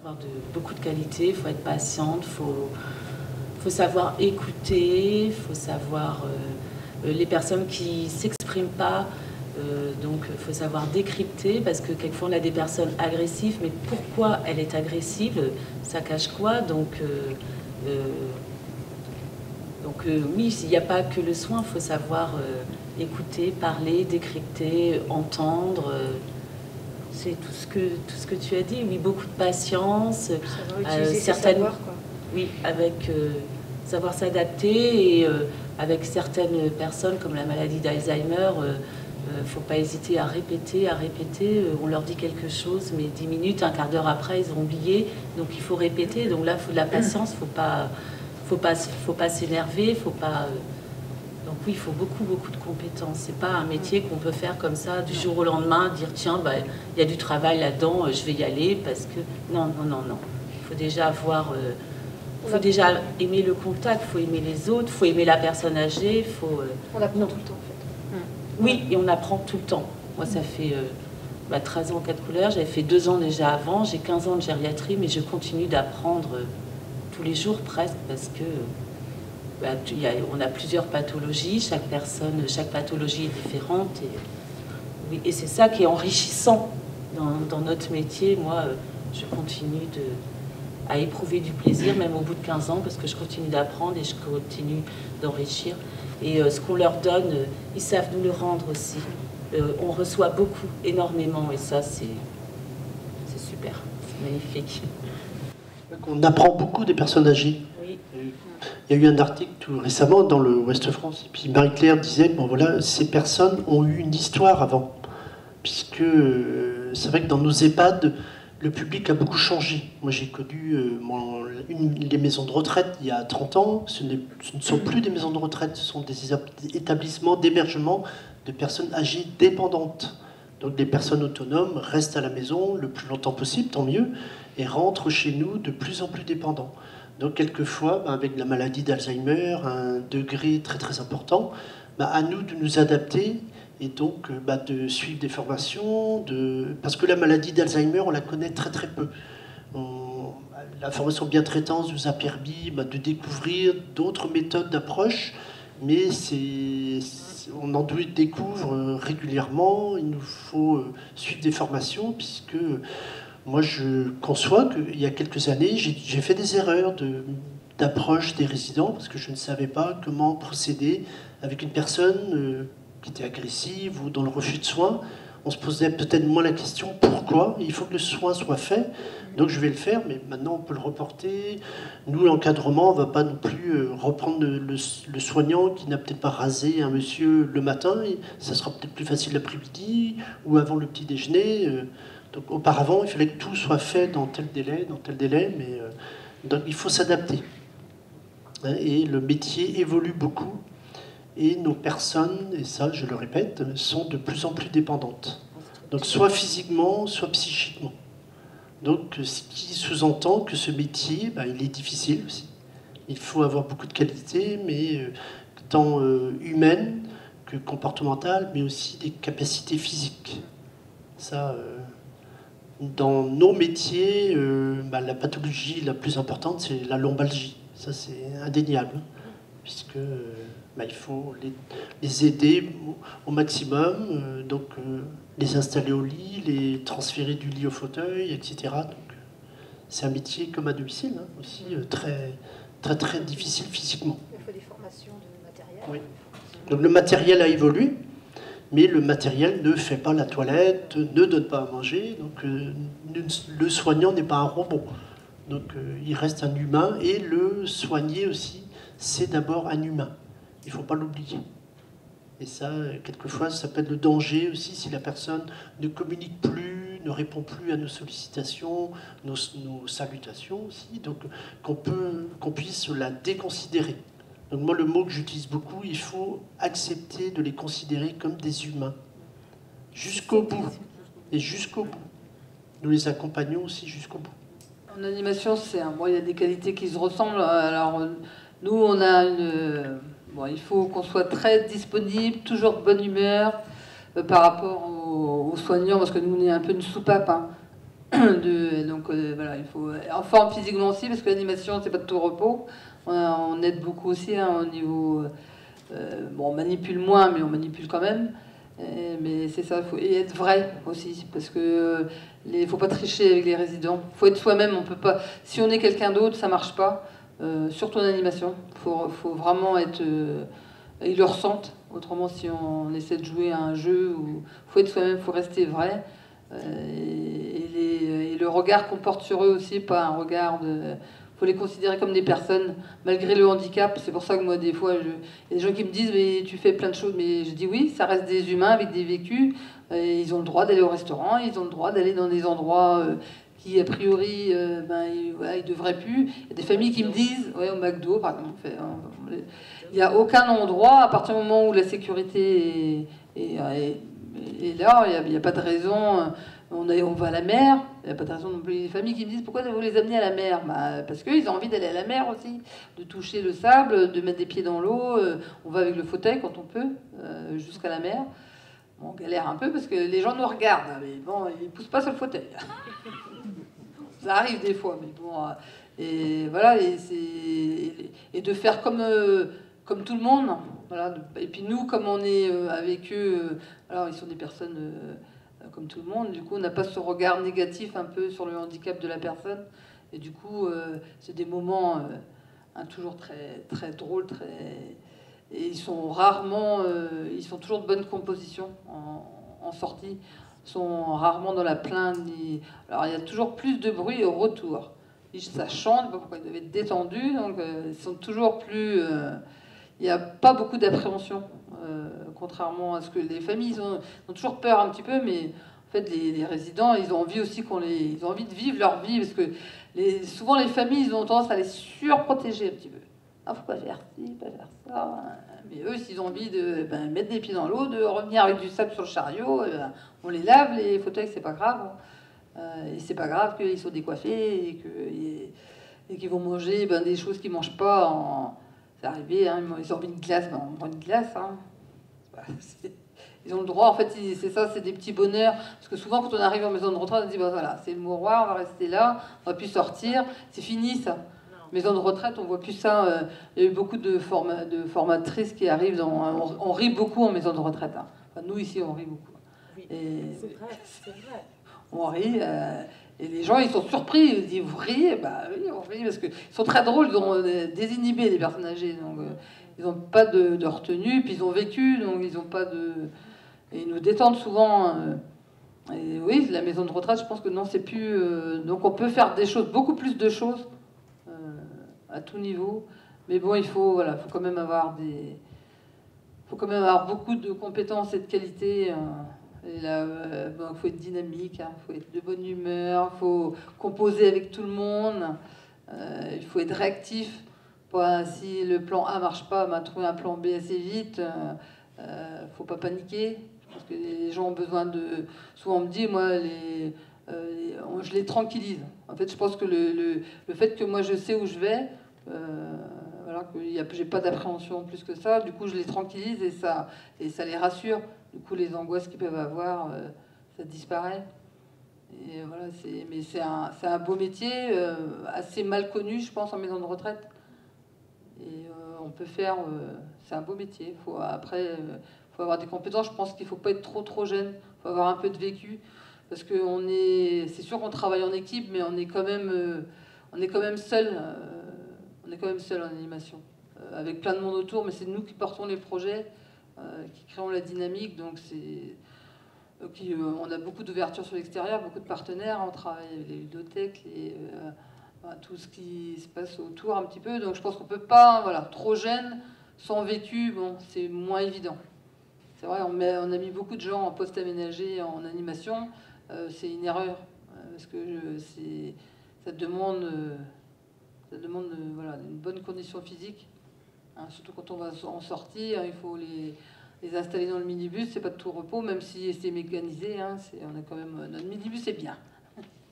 avoir beaucoup de qualité, il faut être patiente, faut savoir écouter, il faut savoir les personnes qui ne s'expriment pas, donc il faut savoir décrypter, parce que quelquefois on a des personnes agressives, mais pourquoi elle est agressive, ça cache quoi, donc oui, il n'y a pas que le soin, il faut savoir écouter, parler, décrypter, entendre. C'est tout ce que tu as dit, oui, beaucoup de patience, savoir, quoi. Oui, avec savoir s'adapter et avec certaines personnes comme la maladie d'Alzheimer, faut pas hésiter à répéter, on leur dit quelque chose, mais 10 minutes, un quart d'heure après, ils ont oublié, donc il faut répéter, donc là, il faut de la patience, faut pas s'énerver, faut pas... Donc oui, il faut beaucoup de compétences. C'est pas un métier qu'on peut faire comme ça du jour au lendemain, dire tiens, bah, il y a du travail là-dedans, je vais y aller parce que non. Il faut déjà avoir, faut déjà aimer le contact, faut aimer les autres, faut aimer la personne âgée, on apprend tout le temps en fait. Oui, et on apprend tout le temps. Moi, ça fait 13 ans aux 4 couleurs. J'avais fait 2 ans déjà avant. J'ai 15 ans de gériatrie, mais je continue d'apprendre tous les jours presque parce que on a plusieurs pathologies, chaque pathologie est différente. Et c'est ça qui est enrichissant dans notre métier. Moi, je continue à éprouver du plaisir, même au bout de 15 ans, parce que je continue d'apprendre et je continue d'enrichir. Et ce qu'on leur donne, ils savent nous le rendre aussi. On reçoit beaucoup, énormément, et ça, c'est super, c'est magnifique. On apprend beaucoup des personnes âgées. Oui. Il y a eu un article tout récemment dans le Ouest France, et puis Marie-Claire disait, bon voilà, ces personnes ont eu une histoire avant, puisque c'est vrai que dans nos EHPAD, le public a beaucoup changé. Moi j'ai connu les maisons de retraite il y a 30 ans, ce ne sont plus des maisons de retraite, ce sont des établissements d'hébergement de personnes âgées dépendantes. Donc les personnes autonomes restent à la maison le plus longtemps possible, tant mieux, et rentrent chez nous de plus en plus dépendants. Donc quelquefois, avec la maladie d'Alzheimer, un degré très très important, à nous de nous adapter et donc de suivre des formations, parce que la maladie d'Alzheimer, on la connaît très très peu. La formation bien traitance nous a permis de découvrir d'autres méthodes d'approche, mais on en découvre régulièrement, il nous faut suivre des formations, puisque... Moi, je conçois qu'il y a quelques années, j'ai fait des erreurs d'approche des résidents parce que je ne savais pas comment procéder avec une personne qui était agressive ou dans le refus de soins. On se posait peut-être moins la question pourquoi. Il faut que le soin soit fait, donc je vais le faire, mais maintenant on peut le reporter. Nous, l'encadrement, on ne va pas non plus reprendre le soignant qui n'a peut-être pas rasé un monsieur le matin. Ça sera peut-être plus facile l'après-midi ou avant le petit déjeuner. Donc auparavant, il fallait que tout soit fait dans tel délai, mais donc il faut s'adapter. Et le métier évolue beaucoup, et nos personnes, et ça je le répète, sont de plus en plus dépendantes. Donc soit physiquement, soit psychiquement. Donc ce qui sous-entend que ce métier, il est difficile aussi. Il faut avoir beaucoup de qualités, mais tant humaines que comportementales, mais aussi des capacités physiques. Ça... Dans nos métiers, la pathologie la plus importante, c'est la lombalgie. Ça, c'est indéniable, puisque il faut les aider au maximum, donc les installer au lit, les transférer du lit au fauteuil, etc. Donc, c'est un métier comme à domicile, aussi très, très, très difficile physiquement. Il faut des formations de matériel. Oui. Donc le matériel a évolué. Mais le matériel ne fait pas la toilette, ne donne pas à manger, donc le soignant n'est pas un robot. Donc il reste un humain, et le soigner aussi, c'est d'abord un humain. Il ne faut pas l'oublier. Et ça, quelquefois, ça peut être le danger aussi si la personne ne communique plus, ne répond plus à nos sollicitations, nos salutations aussi, donc qu'on puisse la déconsidérer. Donc moi, le mot que j'utilise beaucoup, il faut accepter de les considérer comme des humains. Jusqu'au bout. Et jusqu'au bout. Nous les accompagnons aussi jusqu'au bout. En animation, il y a des qualités qui se ressemblent. Alors, nous, on a il faut qu'on soit très disponible, toujours de bonne humeur par rapport aux soignants, parce que nous, on est un peu une soupape. Donc voilà, il faut en forme physiquement aussi, parce que l'animation, c'est pas de tout repos. On aide beaucoup aussi hein, au niveau... bon, on manipule moins, mais on manipule quand même. Mais c'est ça, et être vrai aussi, parce que faut pas tricher avec les résidents. Faut être soi-même, on peut pas... Si on est quelqu'un d'autre, ça marche pas. Surtout en animation, faut vraiment être... ils le ressentent. Autrement, si on essaie de jouer à un jeu, faut être soi-même, faut rester vrai. Et le regard qu'on porte sur eux aussi, pas un regard de... faut les considérer comme des personnes, malgré le handicap. C'est pour ça que moi, des fois, il y a des gens qui me disent « mais tu fais plein de choses ». Mais je dis oui, ça reste des humains avec des vécus. Et ils ont le droit d'aller au restaurant, ils ont le droit d'aller dans des endroits qui, a priori, ils devraient plus. Il y a des familles qui me disent, ouais, au McDo, par exemple, il n'y a aucun endroit, à partir du moment où la sécurité est là, il n'y a pas de raison. On va à la mer, il n'y a pas de raison non plus. Les familles qui me disent pourquoi vous les amenez à la mer, parce qu'ils ont envie d'aller à la mer aussi, de toucher le sable, de mettre des pieds dans l'eau. On va avec le fauteuil quand on peut, jusqu'à la mer. Bon, on galère un peu parce que les gens nous regardent, mais bon, ils ne poussent pas sur le fauteuil. Ça arrive des fois, mais bon. Et voilà, et de faire comme tout le monde. Voilà. Et puis nous, comme on est avec eux, alors ils sont des personnes comme tout le monde, du coup on n'a pas ce regard négatif un peu sur le handicap de la personne. Et du coup, c'est des moments toujours très, très drôles, et ils sont rarement, ils sont toujours de bonne composition en sortie. Ils sont rarement dans la plainte. Alors il y a toujours plus de bruit au retour. Ça chante, je sais pas pourquoi ils doivent être détendus, donc ils sont toujours plus... il n'y a pas beaucoup d'appréhension, contrairement à ce que les familles ont toujours peur un petit peu, mais en fait les résidents, ils ont envie aussi ils ont envie de vivre leur vie, parce que souvent les familles, ils ont tendance à les surprotéger un petit peu. Ah, faut pas faire ci, pas faire ça. Mais eux, s'ils ont envie de mettre des pieds dans l'eau, de revenir avec du sable sur le chariot, on les lave, les fauteuils, c'est pas grave. Et c'est pas grave qu'ils soient décoiffés et qu'ils vont manger des choses qu'ils mangent pas. C'est arrivé, hein, ils ont envie de glace, on prend une glace. Hein. Ils ont le droit, en fait, c'est ça, c'est des petits bonheurs. Parce que souvent, quand on arrive en maison de retraite, on dit voilà, c'est le mouroir, on va rester là, on va plus sortir, c'est fini ça. Maison de retraite, on voit plus ça. Il y a eu beaucoup de formatrices qui arrivent on rit beaucoup en maison de retraite. Hein. Enfin, nous, ici, on rit beaucoup. Oui, c'est vrai. On rit. Et les gens, ils sont surpris. Ils disent, vous riez? Bah oui, on rit parce qu'ils sont très drôles. Ils ont désinhibé, les personnes âgées. Donc, ils n'ont pas de retenue. Puis ils ont vécu, donc ils n'ont pas de... Et ils nous détendent souvent. Et oui, la maison de retraite, je pense que non, c'est plus... donc on peut faire des choses, beaucoup plus de choses. À tout niveau, mais bon, il faut quand même avoir beaucoup de compétences et de qualités. Il faut être dynamique, il faut être de bonne humeur, il faut composer avec tout le monde, il faut être réactif. Si le plan A marche pas, trouver un plan B assez vite. Faut pas paniquer. Je pense que les gens ont besoin de... Souvent on me dit, moi, je les tranquillise. En fait, je pense que le fait que moi je sais où je vais, que j'ai pas d'appréhension plus que ça, du coup je les tranquillise et ça les rassure. Du coup les angoisses qu'ils peuvent avoir, ça disparaît. Et voilà, mais c'est un beau métier, assez mal connu, je pense, en maison de retraite. Et on peut faire, c'est un beau métier. Faut avoir des compétences. Je pense qu'il faut pas être trop jeune. Il faut avoir un peu de vécu. Parce que c'est sûr qu'on travaille en équipe, mais on est quand même seul. On est quand même seul en animation, avec plein de monde autour, mais c'est nous qui portons les projets, qui créons la dynamique. Donc on a beaucoup d'ouverture sur l'extérieur, beaucoup de partenaires. On travaille avec les ludothèques, tout ce qui se passe autour un petit peu. Donc je pense qu'on peut pas, trop jeune, sans vécu, c'est moins évident. C'est vrai, on a mis beaucoup de gens en poste aménagé en animation. C'est une erreur, parce que ça demande une bonne condition physique. Hein, surtout quand on va en sortir, il faut les installer dans le minibus. C'est pas de tout repos, même si c'est mécanisé. Hein, on a quand même, notre minibus est bien.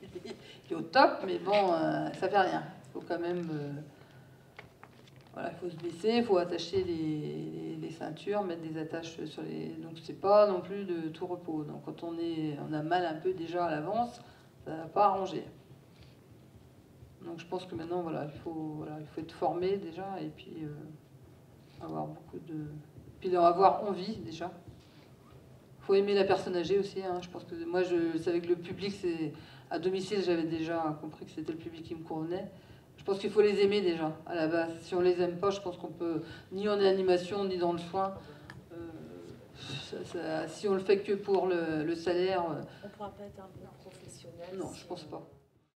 Il est au top, mais bon, ça fait rien. Il faut quand même... il faut se baisser, il faut attacher les ceintures, mettre des attaches sur les... Donc c'est pas non plus de tout repos. Donc quand on a mal un peu déjà à l'avance, Ça n'a pas arrangé. Donc je pense que maintenant, voilà, il faut être formé déjà, et puis avoir beaucoup de... Puis avoir envie déjà. Il faut aimer la personne âgée aussi. Hein. Je pense que moi, je savais que le public, c'est à domicile, j'avais déjà compris que c'était le public qui me convenait. Je pense qu'il faut les aimer déjà, à la base. Si on les aime pas, je pense qu'on peut, ni en animation, ni dans le soin, si on le fait que pour le salaire... On ne pourra pas être un bon professionnel. Non, je pense pas.